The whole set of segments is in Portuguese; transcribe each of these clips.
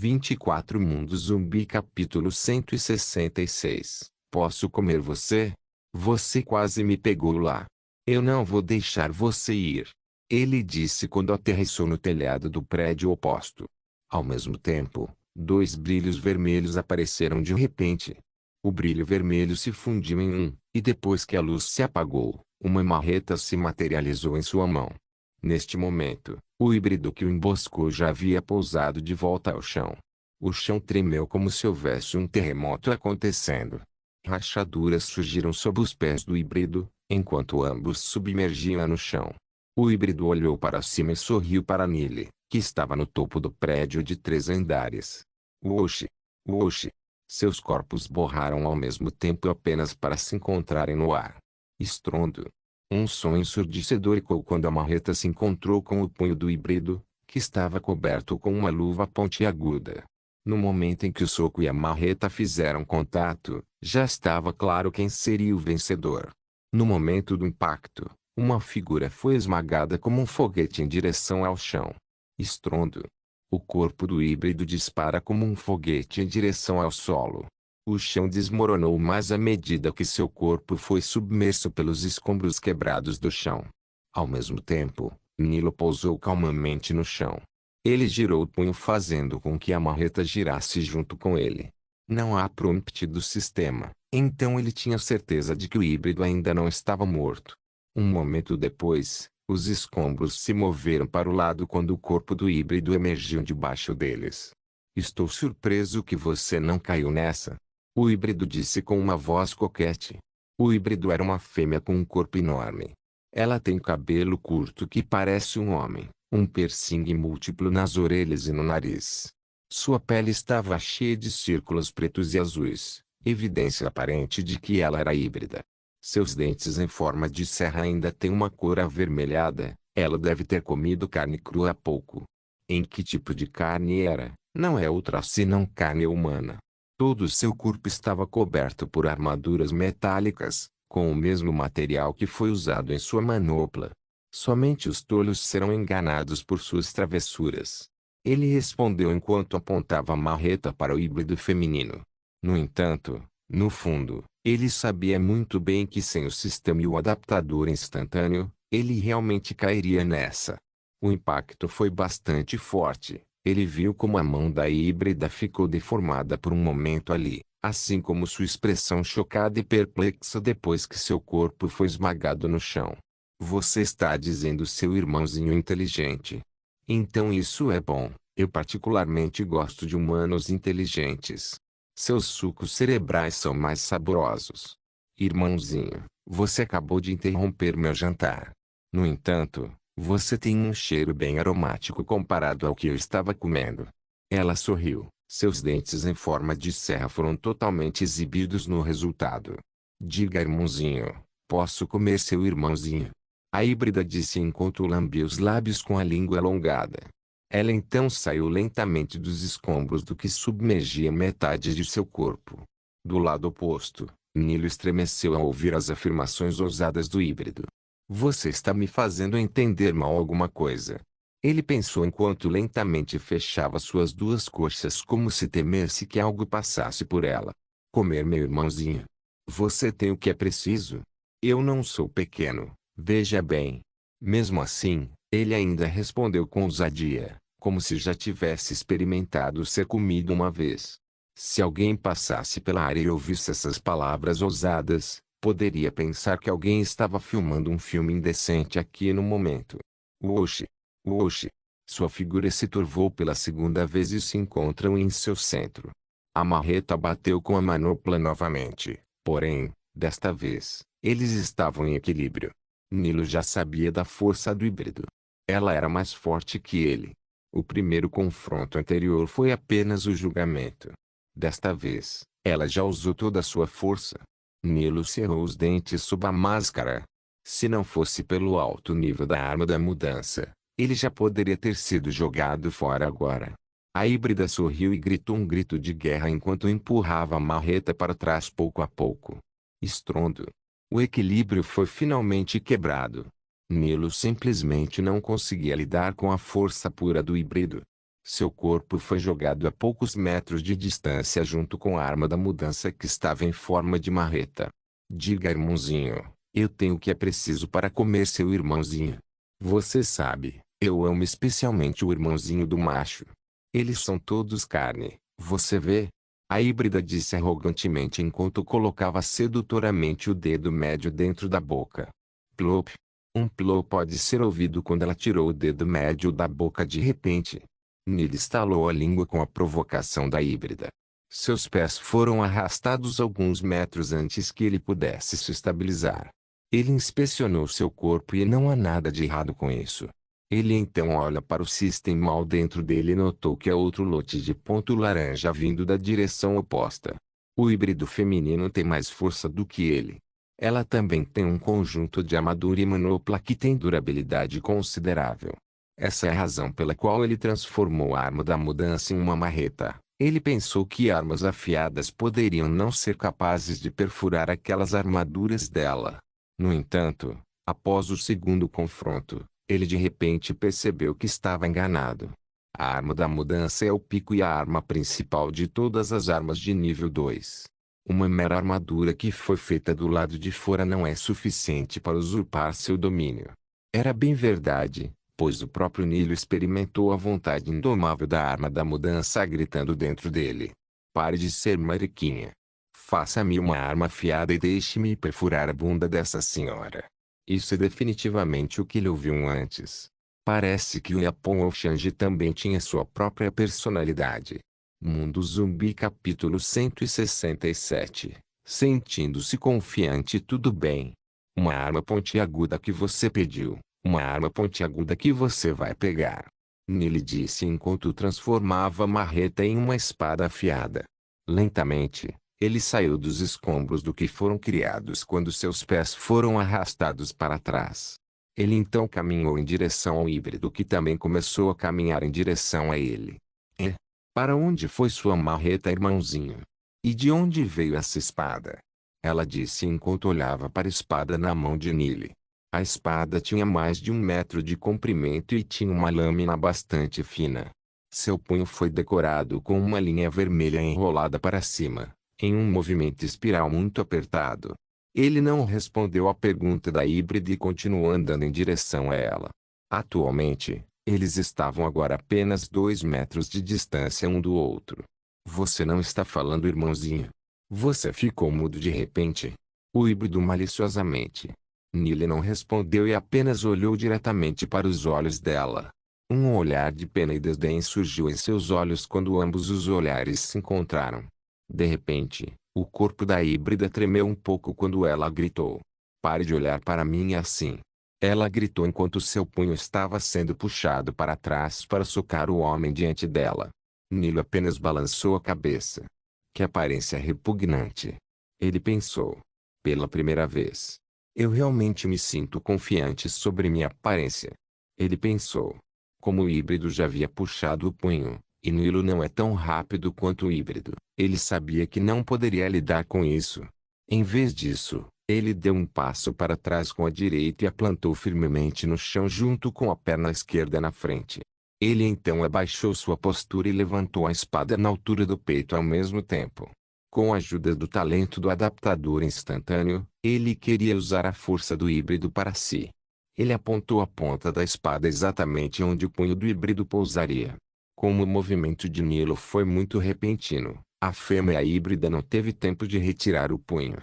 24 Mundo Zumbi Capítulo 166. Posso comer você? Você quase me pegou lá. Eu não vou deixar você ir. Ele disse quando aterrissou no telhado do prédio oposto. Ao mesmo tempo, dois brilhos vermelhos apareceram de repente. O brilho vermelho se fundiu em um, e depois que a luz se apagou, uma marreta se materializou em sua mão. Neste momento, o híbrido que o emboscou já havia pousado de volta ao chão. O chão tremeu como se houvesse um terremoto acontecendo. Rachaduras surgiram sob os pés do híbrido, enquanto ambos submergiam no chão. O híbrido olhou para cima e sorriu para Nile, que estava no topo do prédio de 3 andares. Woshi! Woshi! Seus corpos borraram ao mesmo tempo apenas para se encontrarem no ar. Estrondo! Um som ensurdecedor ecoou quando a marreta se encontrou com o punho do híbrido, que estava coberto com uma luva pontiaguda. No momento em que o soco e a marreta fizeram contato, já estava claro quem seria o vencedor. No momento do impacto, uma figura foi esmagada como um foguete em direção ao chão. Estrondo! O corpo do híbrido dispara como um foguete em direção ao solo. O chão desmoronou mais à medida que seu corpo foi submerso pelos escombros quebrados do chão. Ao mesmo tempo, Nilo pousou calmamente no chão. Ele girou o punho fazendo com que a marreta girasse junto com ele. Não há prompt do sistema, então ele tinha certeza de que o híbrido ainda não estava morto. Um momento depois, os escombros se moveram para o lado quando o corpo do híbrido emergiu debaixo deles. Estou surpreso que você não caiu nessa. O híbrido disse com uma voz coquete. O híbrido era uma fêmea com um corpo enorme. Ela tem cabelo curto que parece um homem, um piercing múltiplo nas orelhas e no nariz. Sua pele estava cheia de círculos pretos e azuis, evidência aparente de que ela era híbrida. Seus dentes em forma de serra ainda têm uma cor avermelhada, ela deve ter comido carne crua há pouco. Em que tipo de carne era? Não é outra senão carne humana. Todo seu corpo estava coberto por armaduras metálicas, com o mesmo material que foi usado em sua manopla. Somente os tolos serão enganados por suas travessuras. Ele respondeu enquanto apontava a marreta para o híbrido feminino. No entanto, no fundo, ele sabia muito bem que sem o sistema e o adaptador instantâneo, ele realmente cairia nessa. O impacto foi bastante forte. Ele viu como a mão da híbrida ficou deformada por um momento ali, assim como sua expressão chocada e perplexa depois que seu corpo foi esmagado no chão. Você está dizendo seu irmãozinho inteligente. Então isso é bom. Eu particularmente gosto de humanos inteligentes. Seus sucos cerebrais são mais saborosos. Irmãozinho, você acabou de interromper meu jantar. No entanto, você tem um cheiro bem aromático comparado ao que eu estava comendo. Ela sorriu. Seus dentes em forma de serra foram totalmente exibidos no resultado. Diga, irmãozinho, posso comer seu irmãozinho? A híbrida disse enquanto lambia os lábios com a língua alongada. Ela então saiu lentamente dos escombros do que submergia metade de seu corpo. Do lado oposto, Nilo estremeceu ao ouvir as afirmações ousadas do híbrido. Você está me fazendo entender mal alguma coisa. Ele pensou enquanto lentamente fechava suas duas coxas como se temesse que algo passasse por ela. Comer meu irmãozinho. Você tem o que é preciso? Eu não sou pequeno, veja bem. Mesmo assim, ele ainda respondeu com ousadia, como se já tivesse experimentado ser comido uma vez. Se alguém passasse pela área e ouvisse essas palavras ousadas, poderia pensar que alguém estava filmando um filme indecente aqui no momento. Woshi! Woshi! Sua figura se turvou pela segunda vez e se encontram em seu centro. A marreta bateu com a manopla novamente, porém, desta vez, eles estavam em equilíbrio. Nilo já sabia da força do híbrido. Ela era mais forte que ele. O primeiro confronto anterior foi apenas o julgamento. Desta vez, ela já usou toda a sua força. Nilo cerrou os dentes sob a máscara. Se não fosse pelo alto nível da arma da mudança, ele já poderia ter sido jogado fora agora. A híbrida sorriu e gritou um grito de guerra enquanto empurrava a marreta para trás pouco a pouco. Estrondo. O equilíbrio foi finalmente quebrado. Nilo simplesmente não conseguia lidar com a força pura do híbrido. Seu corpo foi jogado a poucos metros de distância junto com a arma da mudança que estava em forma de marreta. Diga, irmãozinho, eu tenho o que é preciso para comer seu irmãozinho. Você sabe, eu amo especialmente o irmãozinho do macho. Eles são todos carne, você vê? A híbrida disse arrogantemente enquanto colocava sedutoramente o dedo médio dentro da boca. Plop. Um plop pode ser ouvido quando ela tirou o dedo médio da boca de repente. Nele estalou a língua com a provocação da híbrida. Seus pés foram arrastados alguns metros antes que ele pudesse se estabilizar. Ele inspecionou seu corpo e não há nada de errado com isso. Ele então olha para o sistema mal dentro dele e notou que há outro lote de ponto laranja vindo da direção oposta. O híbrido feminino tem mais força do que ele. Ela também tem um conjunto de armadura e manopla que tem durabilidade considerável. Essa é a razão pela qual ele transformou a arma da mudança em uma marreta. Ele pensou que armas afiadas poderiam não ser capazes de perfurar aquelas armaduras dela. No entanto, após o segundo confronto, ele de repente percebeu que estava enganado. A arma da mudança é o pico e a arma principal de todas as armas de nível 2. Uma mera armadura que foi feita do lado de fora não é suficiente para usurpar seu domínio. Era bem verdade, pois o próprio Nilo experimentou a vontade indomável da arma da mudança gritando dentro dele. Pare de ser mariquinha. Faça-me uma arma afiada e deixe-me perfurar a bunda dessa senhora. Isso é definitivamente o que ele ouviu antes. Parece que o Yapon ou Shanji também tinha sua própria personalidade. Mundo Zumbi capítulo 167. Sentindo-se confiante, tudo bem. Uma arma pontiaguda que você pediu. Uma arma pontiaguda que você vai pegar. Nele disse enquanto transformava a marreta em uma espada afiada. Lentamente, ele saiu dos escombros do que foram criados quando seus pés foram arrastados para trás. Ele então caminhou em direção ao híbrido que também começou a caminhar em direção a ele. Para onde foi sua marreta, irmãozinho? E de onde veio essa espada? Ela disse enquanto olhava para a espada na mão de Nile. A espada tinha mais de 1 metro de comprimento e tinha uma lâmina bastante fina. Seu punho foi decorado com uma linha vermelha enrolada para cima, em um movimento espiral muito apertado. Ele não respondeu à pergunta da híbrida e continuou andando em direção a ela. Atualmente, eles estavam agora a apenas 2 metros de distância um do outro. Você não está falando, irmãozinho? Você ficou mudo de repente? O híbrido maliciosamente. Nile não respondeu e apenas olhou diretamente para os olhos dela. Um olhar de pena e desdém surgiu em seus olhos quando ambos os olhares se encontraram. De repente, o corpo da híbrida tremeu um pouco quando ela gritou. Pare de olhar para mim assim. Ela gritou enquanto seu punho estava sendo puxado para trás para socar o homem diante dela. Nilo apenas balançou a cabeça. Que aparência repugnante. Ele pensou. Pela primeira vez. Eu realmente me sinto confiante sobre minha aparência. Ele pensou. Como o híbrido já havia puxado o punho, e Nilo não é tão rápido quanto o híbrido, ele sabia que não poderia lidar com isso. Em vez disso, ele deu um passo para trás com a direita e a plantou firmemente no chão junto com a perna esquerda na frente. Ele então abaixou sua postura e levantou a espada na altura do peito ao mesmo tempo. Com a ajuda do talento do adaptador instantâneo, ele queria usar a força do híbrido para si. Ele apontou a ponta da espada exatamente onde o punho do híbrido pousaria. Como o movimento de Nilo foi muito repentino, a fêmea híbrida não teve tempo de retirar o punho.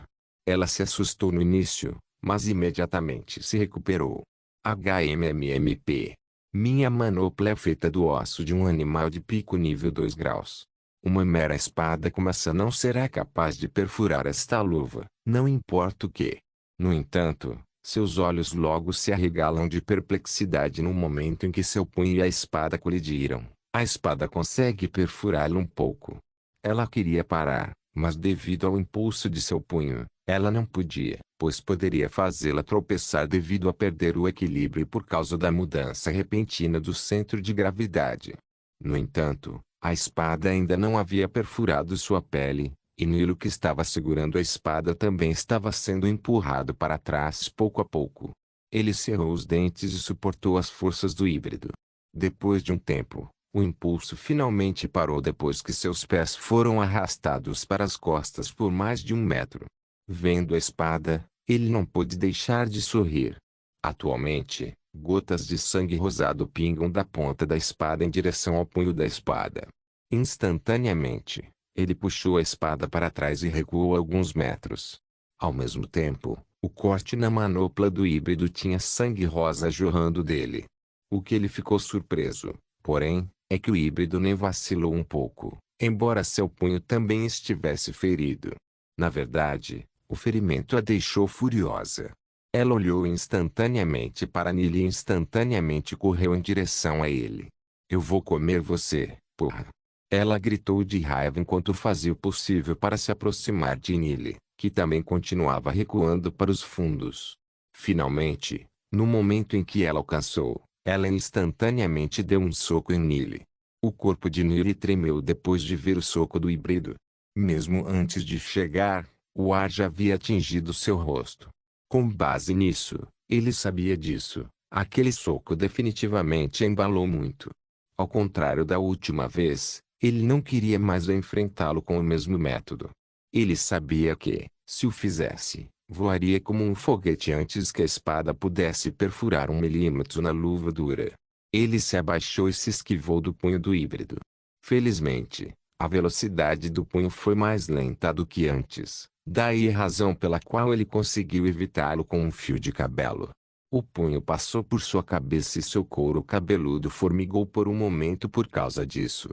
Ela se assustou no início, mas imediatamente se recuperou. HMMMP. Minha manopla é feita do osso de um animal de pico nível 2 graus. Uma mera espada como essa não será capaz de perfurar esta luva, não importa o que. No entanto, seus olhos logo se arregalam de perplexidade no momento em que seu punho e a espada colidiram. A espada consegue perfurá-lo um pouco. Ela queria parar, mas devido ao impulso de seu punho, ela não podia, pois poderia fazê-la tropeçar devido a perder o equilíbrio por causa da mudança repentina do centro de gravidade. No entanto, a espada ainda não havia perfurado sua pele, e Nilo que estava segurando a espada também estava sendo empurrado para trás pouco a pouco. Ele cerrou os dentes e suportou as forças do híbrido. Depois de um tempo, O impulso finalmente parou depois que seus pés foram arrastados para as costas por mais de 1 metro. Vendo a espada, ele não pôde deixar de sorrir. Atualmente, gotas de sangue rosado pingam da ponta da espada em direção ao punho da espada. Instantaneamente, ele puxou a espada para trás e recuou alguns metros. Ao mesmo tempo, o corte na manopla do híbrido tinha sangue rosa jorrando dele. O que ele ficou surpreso, porém, é que o híbrido nem vacilou um pouco, embora seu punho também estivesse ferido. Na verdade, o ferimento a deixou furiosa. Ela olhou instantaneamente para Nili e instantaneamente correu em direção a ele. Eu vou comer você, porra! Ela gritou de raiva enquanto fazia o possível para se aproximar de Nili, que também continuava recuando para os fundos. Finalmente, no momento em que ela alcançou, ela instantaneamente deu um soco em Nili. O corpo de Nili tremeu depois de ver o soco do híbrido. Mesmo antes de chegar, o ar já havia atingido seu rosto. Com base nisso, ele sabia disso. Aquele soco definitivamente embalou muito. Ao contrário da última vez, ele não queria mais enfrentá-lo com o mesmo método. Ele sabia que, se o fizesse, voaria como um foguete antes que a espada pudesse perfurar 1 milímetro na luva dura. Ele se abaixou e se esquivou do punho do híbrido. Felizmente, a velocidade do punho foi mais lenta do que antes, daí a razão pela qual ele conseguiu evitá-lo com um fio de cabelo. O punho passou por sua cabeça e seu couro cabeludo formigou por um momento por causa disso.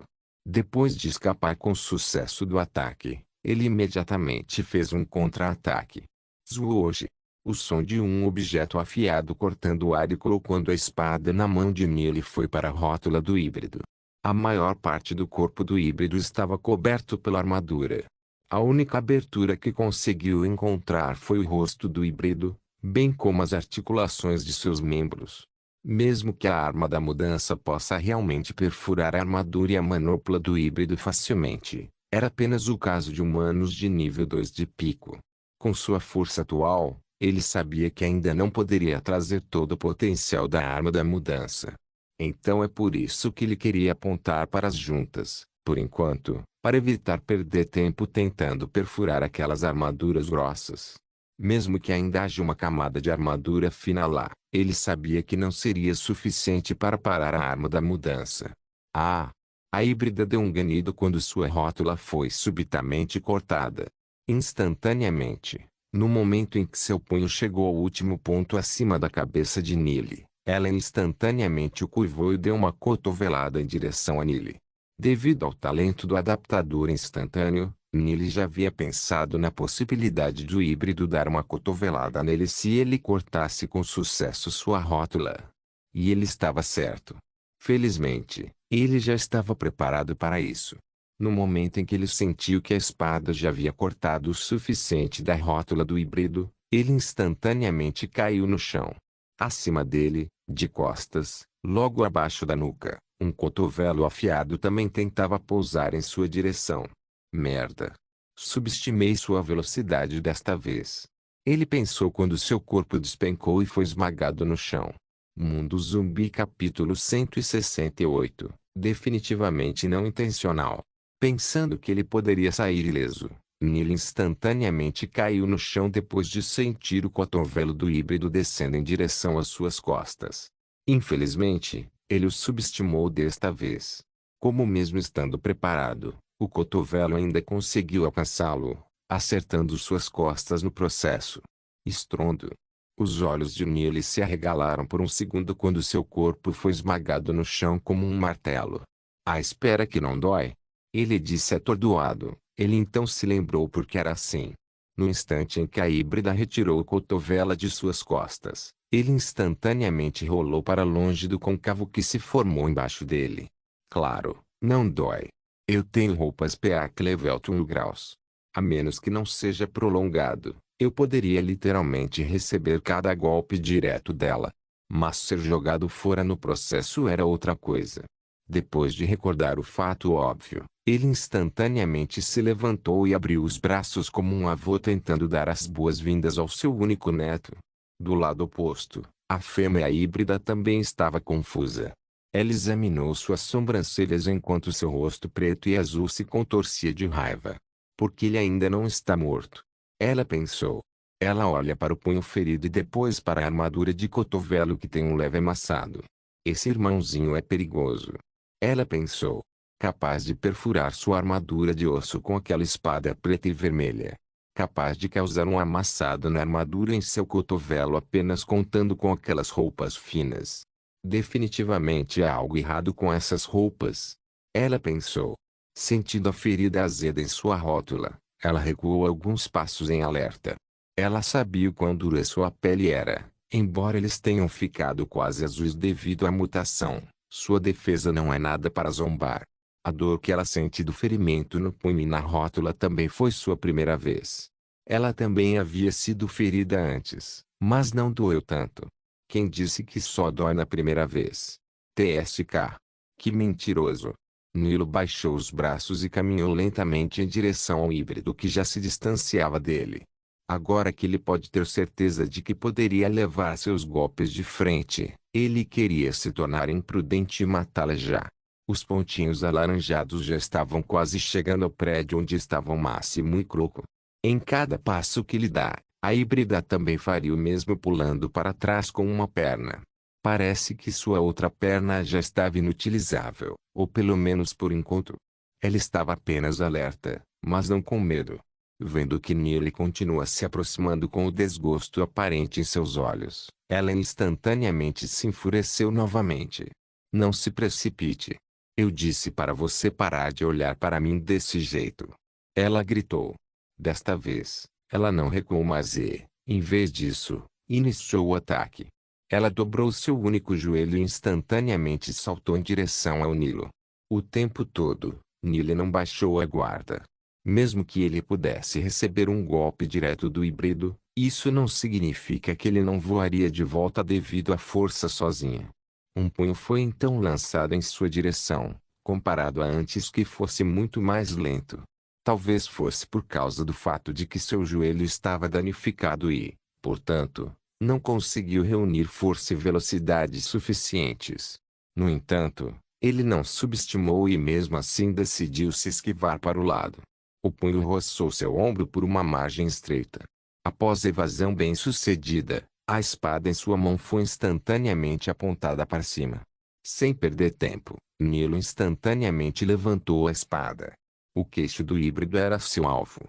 Depois de escapar com sucesso do ataque, ele imediatamente fez um contra-ataque. Zwoosh! O som de um objeto afiado cortando o ar e colocando a espada na mão de Nili foi para a rótula do híbrido. A maior parte do corpo do híbrido estava coberto pela armadura. A única abertura que conseguiu encontrar foi o rosto do híbrido, bem como as articulações de seus membros. Mesmo que a arma da mudança possa realmente perfurar a armadura e a manopla do híbrido facilmente, era apenas o caso de humanos de nível 2 de pico. Com sua força atual, ele sabia que ainda não poderia trazer todo o potencial da arma da mudança. Então é por isso que ele queria apontar para as juntas, por enquanto, para evitar perder tempo tentando perfurar aquelas armaduras grossas. Mesmo que ainda haja uma camada de armadura fina lá, ele sabia que não seria suficiente para parar a arma da mudança. Ah! A híbrida deu um ganido quando sua rótula foi subitamente cortada. Instantaneamente, no momento em que seu punho chegou ao último ponto acima da cabeça de Nili, ela instantaneamente o curvou e deu uma cotovelada em direção a Nili. Devido ao talento do adaptador instantâneo, Nili já havia pensado na possibilidade do híbrido dar uma cotovelada nele se ele cortasse com sucesso sua rótula. E ele estava certo. Felizmente, ele já estava preparado para isso. No momento em que ele sentiu que a espada já havia cortado o suficiente da rótula do híbrido, ele instantaneamente caiu no chão. Acima dele, de costas, logo abaixo da nuca, um cotovelo afiado também tentava pousar em sua direção. Merda! Subestimei sua velocidade desta vez. Ele pensou quando seu corpo despencou e foi esmagado no chão. Mundo Zumbi capítulo 168. Definitivamente não intencional. Pensando que ele poderia sair ileso, Nili instantaneamente caiu no chão depois de sentir o cotovelo do híbrido descendo em direção às suas costas. Infelizmente, ele o subestimou desta vez. Como mesmo estando preparado, o cotovelo ainda conseguiu alcançá-lo, acertando suas costas no processo. Estrondo. Os olhos de Nili se arregalaram por um segundo quando seu corpo foi esmagado no chão como um martelo. Ah, espera que não dói? Ele disse atordoado. Ele então se lembrou por que era assim. No instante em que a híbrida retirou o cotovelo de suas costas, ele instantaneamente rolou para longe do côncavo que se formou embaixo dele. Claro, não dói. Eu tenho roupas PA Level 1000 graus. A menos que não seja prolongado, eu poderia literalmente receber cada golpe direto dela. Mas ser jogado fora no processo era outra coisa. Depois de recordar o fato óbvio, ele instantaneamente se levantou e abriu os braços como um avô tentando dar as boas-vindas ao seu único neto. Do lado oposto, a fêmea híbrida também estava confusa. Ela examinou suas sobrancelhas enquanto seu rosto preto e azul se contorcia de raiva. Porque ele ainda não está morto. Ela pensou. Ela olha para o punho ferido e depois para a armadura de cotovelo que tem um leve amassado. Esse irmãozinho é perigoso. Ela pensou. Capaz de perfurar sua armadura de osso com aquela espada preta e vermelha. Capaz de causar um amassado na armadura em seu cotovelo apenas contando com aquelas roupas finas. Definitivamente há algo errado com essas roupas. Ela pensou. Sentindo a ferida azeda em sua rótula, ela recuou alguns passos em alerta. Ela sabia o quão dura sua pele era, embora eles tenham ficado quase azuis devido à mutação. Sua defesa não é nada para zombar. A dor que ela sente do ferimento no punho e na rótula também foi sua primeira vez. Ela também havia sido ferida antes, mas não doeu tanto. Quem disse que só dói na primeira vez? TSK. Que mentiroso. Nilo baixou os braços e caminhou lentamente em direção ao híbrido que já se distanciava dele. Agora que ele pode ter certeza de que poderia levar seus golpes de frente, ele queria se tornar imprudente e matá-la já. Os pontinhos alaranjados já estavam quase chegando ao prédio onde estavam Máximo e Croco. Em cada passo que ele dá, a híbrida também faria o mesmo pulando para trás com uma perna. Parece que sua outra perna já estava inutilizável, ou pelo menos por enquanto. Ela estava apenas alerta, mas não com medo. Vendo que Nile continua se aproximando com o desgosto aparente em seus olhos, ela instantaneamente se enfureceu novamente. Não se precipite. Eu disse para você parar de olhar para mim desse jeito. Ela gritou. Desta vez, ela não recuou mais e, em vez disso, iniciou o ataque. Ela dobrou seu único joelho e instantaneamente saltou em direção ao Nilo. O tempo todo, Nile não baixou a guarda. Mesmo que ele pudesse receber um golpe direto do híbrido, isso não significa que ele não voaria de volta devido à força sozinha. Um punho foi então lançado em sua direção, comparado a antes que fosse muito mais lento. Talvez fosse por causa do fato de que seu joelho estava danificado e, portanto, não conseguiu reunir força e velocidade suficientes. No entanto, ele não subestimou e mesmo assim decidiu se esquivar para o lado. O punho roçou seu ombro por uma margem estreita. Após a evasão bem-sucedida, a espada em sua mão foi instantaneamente apontada para cima. Sem perder tempo, Nilo instantaneamente levantou a espada. O queixo do híbrido era seu alvo.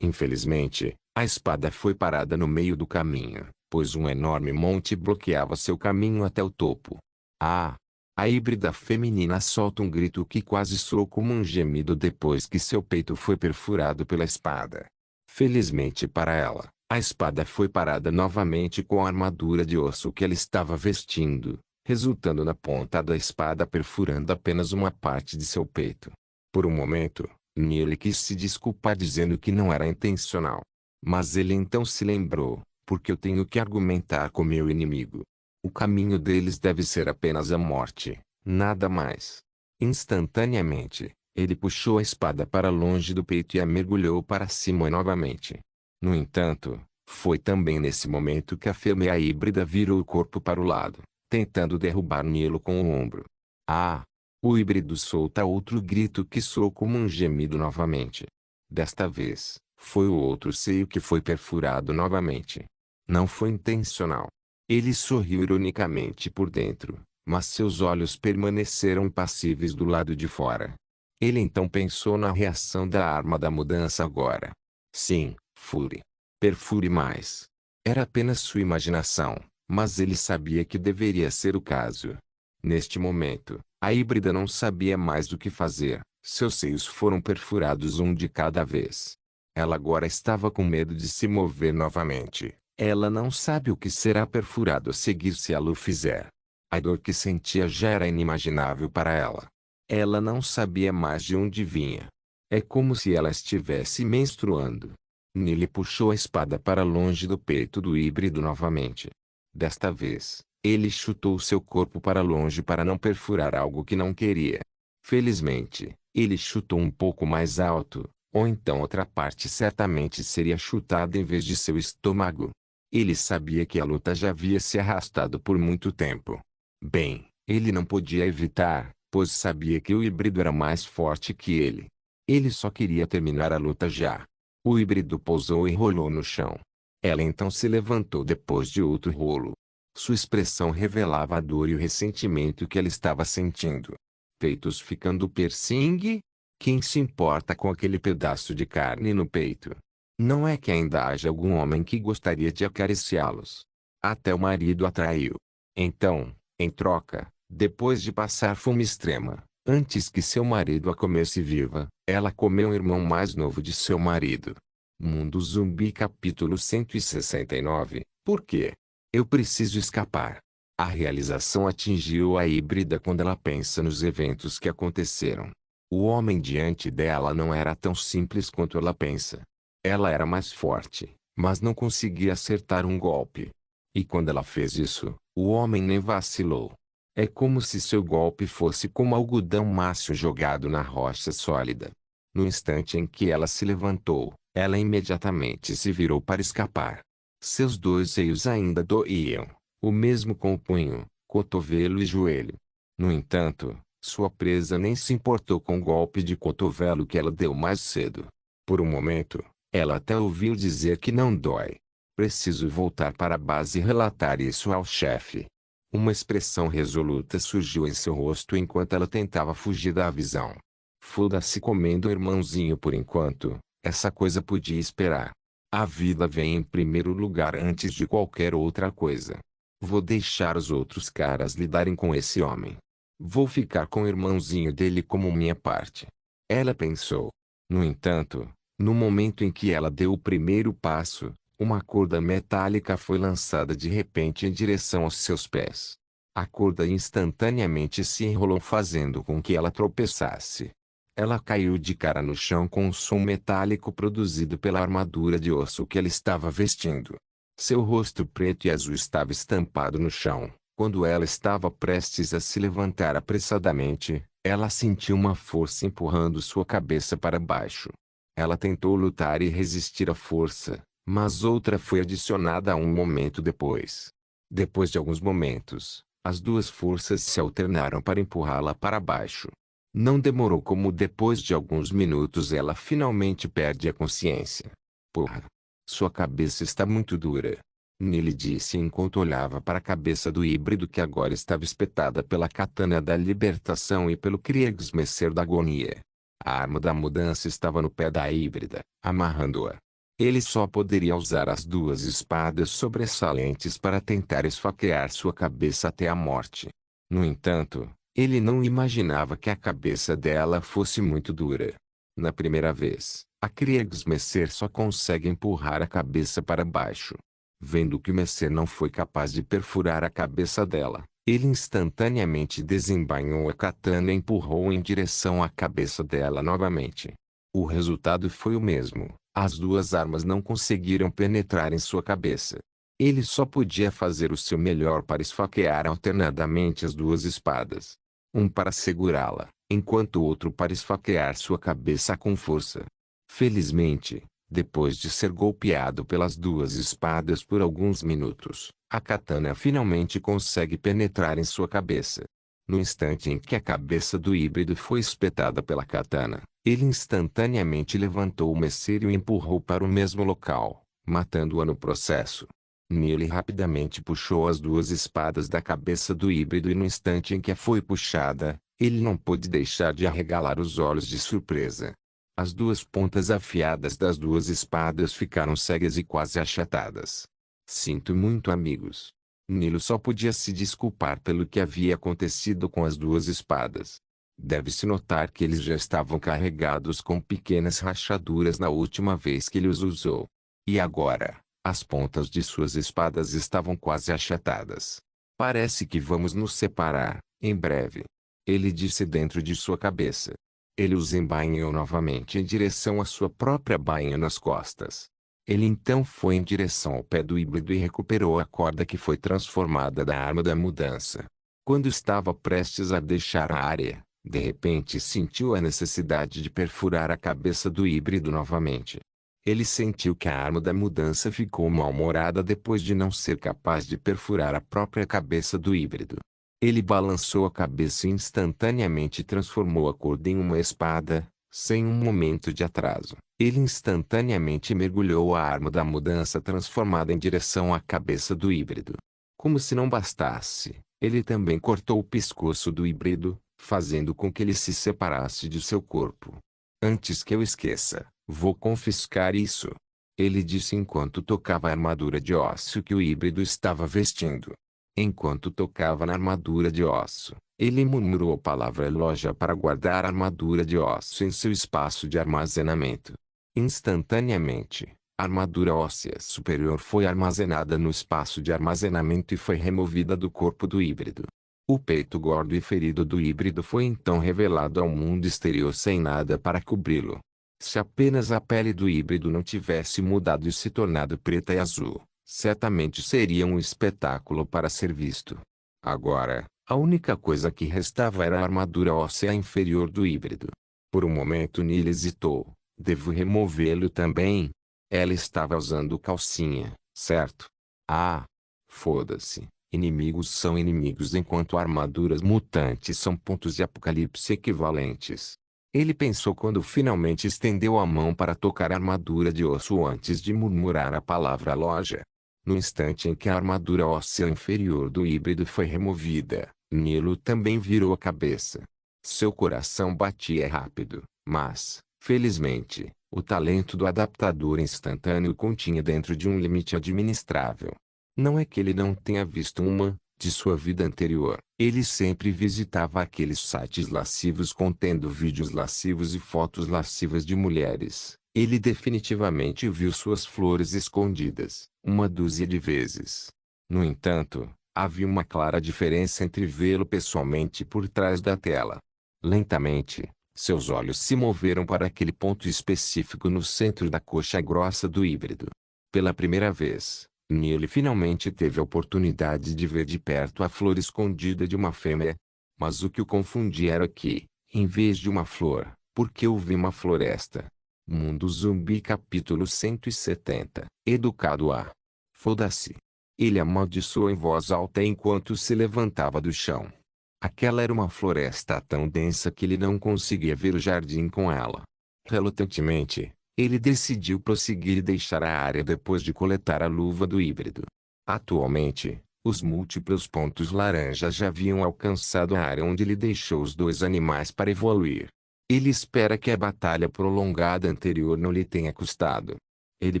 Infelizmente, a espada foi parada no meio do caminho, pois um enorme monte bloqueava seu caminho até o topo. Ah! A híbrida feminina solta um grito que quase soou como um gemido depois que seu peito foi perfurado pela espada. Felizmente para ela, a espada foi parada novamente com a armadura de osso que ela estava vestindo, resultando na ponta da espada perfurando apenas uma parte de seu peito. Por um momento, Nile quis se desculpar dizendo que não era intencional. Mas ele então se lembrou, porque eu tenho que argumentar com meu inimigo. O caminho deles deve ser apenas a morte, nada mais. Instantaneamente, ele puxou a espada para longe do peito e a mergulhou para cima novamente. No entanto, foi também nesse momento que a fêmea híbrida virou o corpo para o lado, tentando derrubar Nilo com o ombro. Ah! O híbrido solta outro grito que soou como um gemido novamente. Desta vez, foi o outro seio que foi perfurado novamente. Não foi intencional. Ele sorriu ironicamente por dentro, mas seus olhos permaneceram impassíveis do lado de fora. Ele então pensou na reação da arma da mudança agora. Sim, fure. Perfure mais. Era apenas sua imaginação, mas ele sabia que deveria ser o caso. Neste momento, a híbrida não sabia mais o que fazer. Seus seios foram perfurados um de cada vez. Ela agora estava com medo de se mover novamente. Ela não sabe o que será perfurado a seguir se ela o fizer. A dor que sentia já era inimaginável para ela. Ela não sabia mais de onde vinha. É como se ela estivesse menstruando. Nile puxou a espada para longe do peito do híbrido novamente. Desta vez, ele chutou seu corpo para longe para não perfurar algo que não queria. Felizmente, ele chutou um pouco mais alto, ou então outra parte certamente seria chutada em vez de seu estômago. Ele sabia que a luta já havia se arrastado por muito tempo. Bem, Ele não podia evitar, pois sabia que o híbrido era mais forte que ele. Ele só queria terminar a luta já. O híbrido pousou e rolou no chão. Ela então se levantou depois de outro rolo. Sua expressão revelava a dor e o ressentimento que ela estava sentindo. Peitos ficando piercing? Quem se importa com aquele pedaço de carne no peito? Não é que ainda haja algum homem que gostaria de acariciá-los. Até o marido atraiu. Então, em troca, depois de passar fome extrema, antes que seu marido a comesse viva, ela comeu o irmão mais novo de seu marido. Mundo Zumbi capítulo 169. Por quê? Eu preciso escapar. A realização atingiu a híbrida quando ela pensa nos eventos que aconteceram. O homem diante dela não era tão simples quanto ela pensa. Ela era mais forte, mas não conseguia acertar um golpe. E quando ela fez isso, o homem nem vacilou. É como se seu golpe fosse como algodão macio jogado na rocha sólida. No instante em que ela se levantou, ela imediatamente se virou para escapar. Seus dois seios ainda doíam, o mesmo com o punho, cotovelo e joelho. No entanto, sua presa nem se importou com o golpe de cotovelo que ela deu mais cedo. Por um momento, ela até ouviu dizer que não dói. Preciso voltar para a base e relatar isso ao chefe. Uma expressão resoluta surgiu em seu rosto enquanto ela tentava fugir da visão. Foda-se comendo o irmãozinho por enquanto, essa coisa podia esperar. A vida vem em primeiro lugar antes de qualquer outra coisa. Vou deixar os outros caras lidarem com esse homem. Vou ficar com o irmãozinho dele como minha parte. Ela pensou. No entanto, no momento em que ela deu o primeiro passo, uma corda metálica foi lançada de repente em direção aos seus pés. A corda instantaneamente se enrolou fazendo com que ela tropeçasse. Ela caiu de cara no chão com um som metálico produzido pela armadura de osso que ela estava vestindo. Seu rosto preto e azul estava estampado no chão. Quando ela estava prestes a se levantar apressadamente, ela sentiu uma força empurrando sua cabeça para baixo. Ela tentou lutar e resistir à força, mas outra foi adicionada um momento depois. Depois de alguns momentos, as duas forças se alternaram para empurrá-la para baixo. Não demorou como depois de alguns minutos ela finalmente perde a consciência. Porra! Sua cabeça está muito dura. Nele disse enquanto olhava para a cabeça do híbrido que agora estava espetada pela katana da libertação e pelo Kriegsmesser da agonia. A arma da mudança estava no pé da híbrida, amarrando-a. Ele só poderia usar as duas espadas sobressalentes para tentar esfaquear sua cabeça até a morte. No entanto, ele não imaginava que a cabeça dela fosse muito dura. Na primeira vez, a Kriegsmesser só consegue empurrar a cabeça para baixo. Vendo que o Messer não foi capaz de perfurar a cabeça dela, ele instantaneamente desembainhou a katana e empurrou em direção à cabeça dela novamente. O resultado foi o mesmo. As duas armas não conseguiram penetrar em sua cabeça. Ele só podia fazer o seu melhor para esfaquear alternadamente as duas espadas. Um para segurá-la, enquanto o outro para esfaquear sua cabeça com força. Felizmente, depois de ser golpeado pelas duas espadas por alguns minutos, a katana finalmente consegue penetrar em sua cabeça. No instante em que a cabeça do híbrido foi espetada pela katana, ele instantaneamente levantou o Messer e o empurrou para o mesmo local, matando-a no processo. Nele rapidamente puxou as duas espadas da cabeça do híbrido e no instante em que a foi puxada, ele não pôde deixar de arregalar os olhos de surpresa. As duas pontas afiadas das duas espadas ficaram cegas e quase achatadas. Sinto muito, amigos. Nilo só podia se desculpar pelo que havia acontecido com as duas espadas. Deve-se notar que eles já estavam carregados com pequenas rachaduras na última vez que ele os usou. E agora, as pontas de suas espadas estavam quase achatadas. Parece que vamos nos separar, em breve. Ele disse dentro de sua cabeça. Ele os embainhou novamente em direção à sua própria bainha nas costas. Ele então foi em direção ao pé do híbrido e recuperou a corda que foi transformada da arma da mudança. Quando estava prestes a deixar a área, de repente sentiu a necessidade de perfurar a cabeça do híbrido novamente. Ele sentiu que a arma da mudança ficou mal-humorada depois de não ser capaz de perfurar a própria cabeça do híbrido. Ele balançou a cabeça e instantaneamente transformou a corda em uma espada, sem um momento de atraso. Ele instantaneamente mergulhou a arma da mudança transformada em direção à cabeça do híbrido. Como se não bastasse, ele também cortou o pescoço do híbrido, fazendo com que ele se separasse de seu corpo. Antes que eu esqueça, vou confiscar isso, ele disse enquanto tocava a armadura de osso que o híbrido estava vestindo. Enquanto tocava na armadura de osso, ele murmurou a palavra loja para guardar a armadura de osso em seu espaço de armazenamento. Instantaneamente, a armadura óssea superior foi armazenada no espaço de armazenamento e foi removida do corpo do híbrido. O peito gordo e ferido do híbrido foi então revelado ao mundo exterior sem nada para cobri-lo. Se apenas a pele do híbrido não tivesse mudado e se tornado preta e azul, certamente seria um espetáculo para ser visto. Agora, a única coisa que restava era a armadura óssea inferior do híbrido. Por um momento Neil hesitou. Devo removê-lo também? Ela estava usando calcinha, certo? Ah! Foda-se. Inimigos são inimigos enquanto armaduras mutantes são pontos de apocalipse equivalentes. Ele pensou quando finalmente estendeu a mão para tocar a armadura de osso antes de murmurar a palavra loja. No instante em que a armadura óssea inferior do híbrido foi removida, Nilo também virou a cabeça. Seu coração batia rápido, mas, felizmente, o talento do adaptador instantâneo continha dentro de um limite administrável. Não é que ele não tenha visto uma, de sua vida anterior. Ele sempre visitava aqueles sites lascivos contendo vídeos lascivos e fotos lascivas de mulheres. Ele definitivamente viu suas flores escondidas, uma dúzia de vezes. No entanto, havia uma clara diferença entre vê-lo pessoalmente por trás da tela. Lentamente, seus olhos se moveram para aquele ponto específico no centro da coxa grossa do híbrido. Pela primeira vez, Neil finalmente teve a oportunidade de ver de perto a flor escondida de uma fêmea. Mas o que o confundia era que, em vez de uma flor, porque eu vi uma floresta. Mundo Zumbi capítulo 170. Educado a. Foda-se. Ele amaldiçoou em voz alta enquanto se levantava do chão. Aquela era uma floresta tão densa que ele não conseguia ver o jardim com ela. Relutantemente, ele decidiu prosseguir e deixar a área depois de coletar a luva do híbrido. Atualmente, os múltiplos pontos laranjas já haviam alcançado a área onde ele deixou os dois animais para evoluir. Ele espera que a batalha prolongada anterior não lhe tenha custado. Ele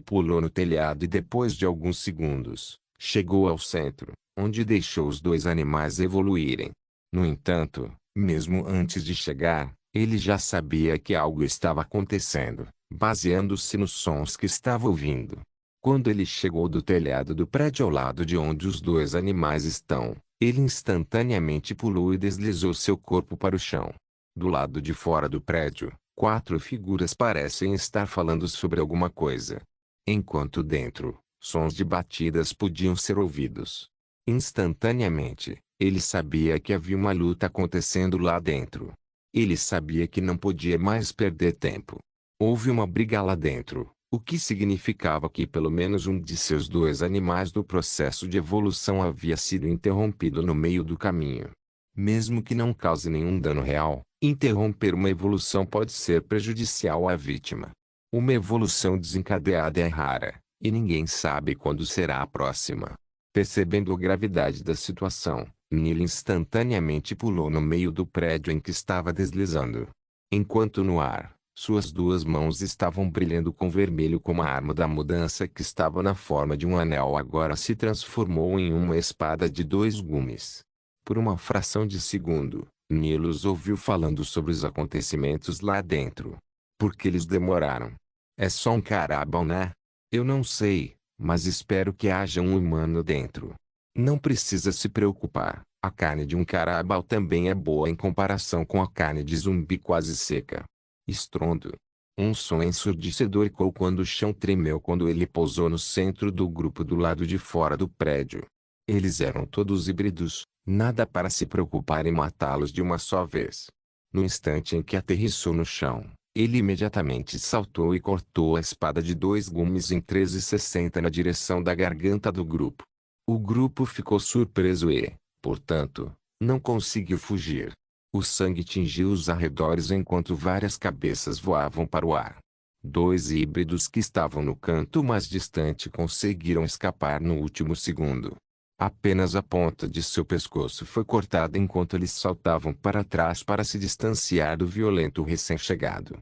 pulou no telhado e depois de alguns segundos, chegou ao centro, onde deixou os dois animais evoluírem. No entanto, mesmo antes de chegar, ele já sabia que algo estava acontecendo, baseando-se nos sons que estava ouvindo. Quando ele chegou do telhado do prédio ao lado de onde os dois animais estão, ele instantaneamente pulou e deslizou seu corpo para o chão. Do lado de fora do prédio, 4 figuras parecem estar falando sobre alguma coisa. Enquanto dentro, sons de batidas podiam ser ouvidos. Instantaneamente, ele sabia que havia uma luta acontecendo lá dentro. Ele sabia que não podia mais perder tempo. Houve uma briga lá dentro, o que significava que pelo menos um de seus dois animais do processo de evolução havia sido interrompido no meio do caminho. Mesmo que não cause nenhum dano real, interromper uma evolução pode ser prejudicial à vítima. Uma evolução desencadeada é rara, e ninguém sabe quando será a próxima. Percebendo a gravidade da situação, Neil instantaneamente pulou no meio do prédio em que estava deslizando. Enquanto no ar, suas duas mãos estavam brilhando com vermelho como a arma da mudança que estava na forma de um anel agora se transformou em uma espada de 2 gumes. Por uma fração de segundo, Neil os ouviu falando sobre os acontecimentos lá dentro. Por que eles demoraram? É só um carabal, né? Eu não sei, mas espero que haja um humano dentro. Não precisa se preocupar, a carne de um carabal também é boa em comparação com a carne de zumbi quase seca. Estrondo. Um som ensurdecedor ecoou quando o chão tremeu quando ele pousou no centro do grupo do lado de fora do prédio. Eles eram todos híbridos, nada para se preocupar em matá-los de uma só vez. No instante em que aterrissou no chão, ele imediatamente saltou e cortou a espada de 2 gumes em 360 na direção da garganta do grupo. O grupo ficou surpreso e, portanto, Não conseguiu fugir. O sangue tingiu os arredores enquanto várias cabeças voavam para o ar. 2 híbridos que estavam no canto mais distante conseguiram escapar no último segundo. Apenas a ponta de seu pescoço foi cortada enquanto eles saltavam para trás para se distanciar do violento recém-chegado.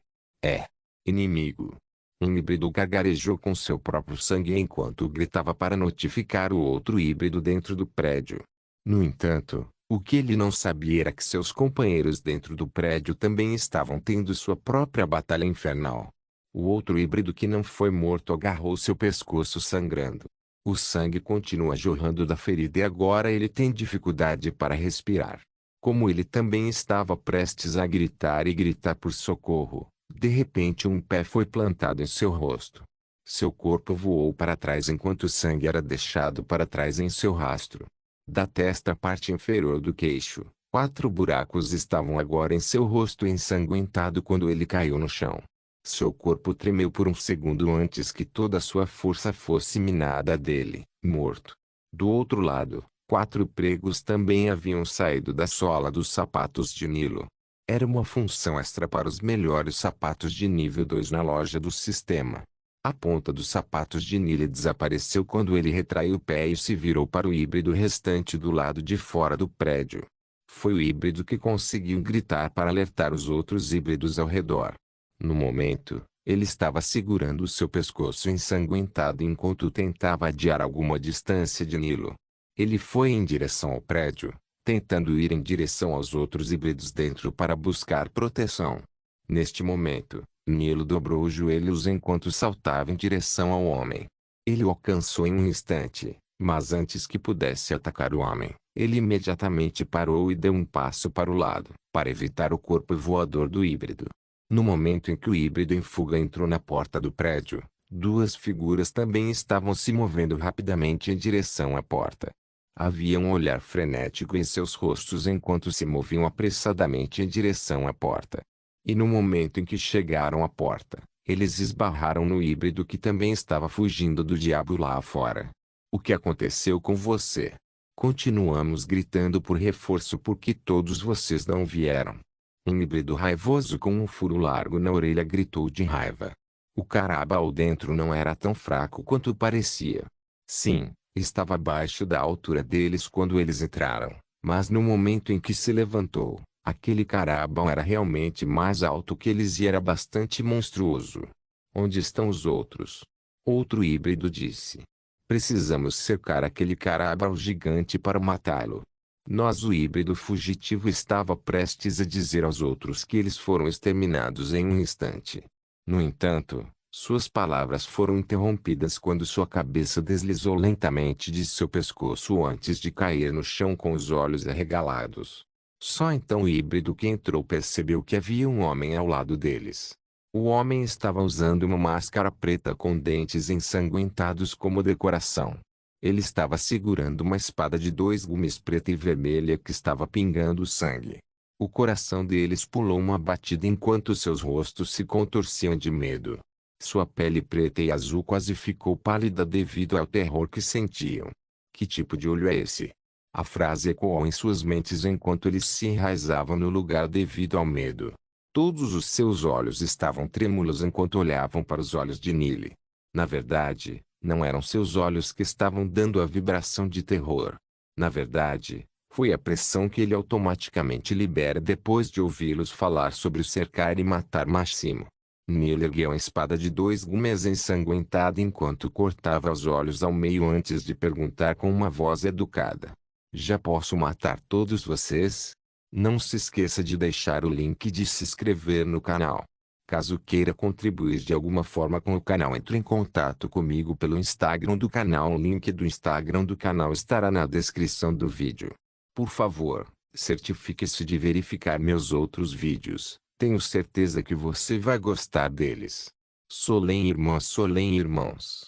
Inimigo. Um híbrido gargarejou com seu próprio sangue enquanto gritava para notificar o outro híbrido dentro do prédio. No entanto, o que ele não sabia era que seus companheiros dentro do prédio também estavam tendo sua própria batalha infernal. O outro híbrido que não foi morto agarrou seu pescoço sangrando. O sangue continua jorrando da ferida e agora ele tem dificuldade para respirar. Como ele também estava prestes a gritar e gritar por socorro, de repente um pé foi plantado em seu rosto. Seu corpo voou para trás enquanto o sangue era deixado para trás em seu rastro. Da testa à parte inferior do queixo, 4 buracos estavam agora em seu rosto ensanguentado quando ele caiu no chão. Seu corpo tremeu por um segundo antes que toda a sua força fosse minada dele, morto. Do outro lado, 4 pregos também haviam saído da sola dos sapatos de Nilo. Era uma função extra para os melhores sapatos de nível 2 na loja do sistema. A ponta dos sapatos de Nilo desapareceu quando ele retraiu o pé e se virou para o híbrido restante do lado de fora do prédio. Foi o híbrido que conseguiu gritar para alertar os outros híbridos ao redor. No momento, ele estava segurando seu pescoço ensanguentado enquanto tentava adiar alguma distância de Nilo. Ele foi em direção ao prédio, tentando ir em direção aos outros híbridos dentro para buscar proteção. Neste momento, Nilo dobrou os joelhos enquanto saltava em direção ao homem. Ele o alcançou em um instante, mas antes que pudesse atacar o homem, ele imediatamente parou e deu um passo para o lado, para evitar o corpo voador do híbrido. No momento em que o híbrido em fuga entrou na porta do prédio, 2 figuras também estavam se movendo rapidamente em direção à porta. Havia um olhar frenético em seus rostos enquanto se moviam apressadamente em direção à porta. E no momento em que chegaram à porta, eles esbarraram no híbrido que também estava fugindo do diabo lá fora. O que aconteceu com você? Continuamos gritando por reforço porque todos vocês não vieram. Um híbrido raivoso com um furo largo na orelha gritou de raiva. O carabao dentro não era tão fraco quanto parecia. Sim, estava abaixo da altura deles quando eles entraram, mas no momento em que se levantou, aquele carabao era realmente mais alto que eles e era bastante monstruoso. Onde estão os outros? Outro híbrido disse. Precisamos cercar aquele carabao gigante para matá-lo. O híbrido fugitivo estava prestes a dizer aos outros que eles foram exterminados em um instante. No entanto, suas palavras foram interrompidas quando sua cabeça deslizou lentamente de seu pescoço antes de cair no chão com os olhos arregalados. Só então o híbrido que entrou percebeu que havia um homem ao lado deles. O homem estava usando uma máscara preta com dentes ensanguentados como decoração. Ele estava segurando uma espada de 2 gumes preta e vermelha que estava pingando sangue. O coração deles pulou uma batida enquanto seus rostos se contorciam de medo. Sua pele preta e azul quase ficou pálida devido ao terror que sentiam. Que tipo de olho é esse? A frase ecoou em suas mentes enquanto eles se enraizavam no lugar devido ao medo. Todos os seus olhos estavam trêmulos enquanto olhavam para os olhos de Nili. Na verdade, não eram seus olhos que estavam dando a vibração de terror. Na verdade, foi a pressão que ele automaticamente libera depois de ouvi-los falar sobre o cercar e matar Máximo. Nili ergueu a espada de 2 gumes ensanguentada enquanto cortava os olhos ao meio antes de perguntar com uma voz educada. Já posso matar todos vocês? Não se esqueça de deixar o link de se inscrever no canal. Caso queira contribuir de alguma forma com o canal, entre em contato comigo pelo Instagram do canal. O link do Instagram do canal estará na descrição do vídeo. Por favor, certifique-se de verificar meus outros vídeos. Tenho certeza que você vai gostar deles. Solem irmãos.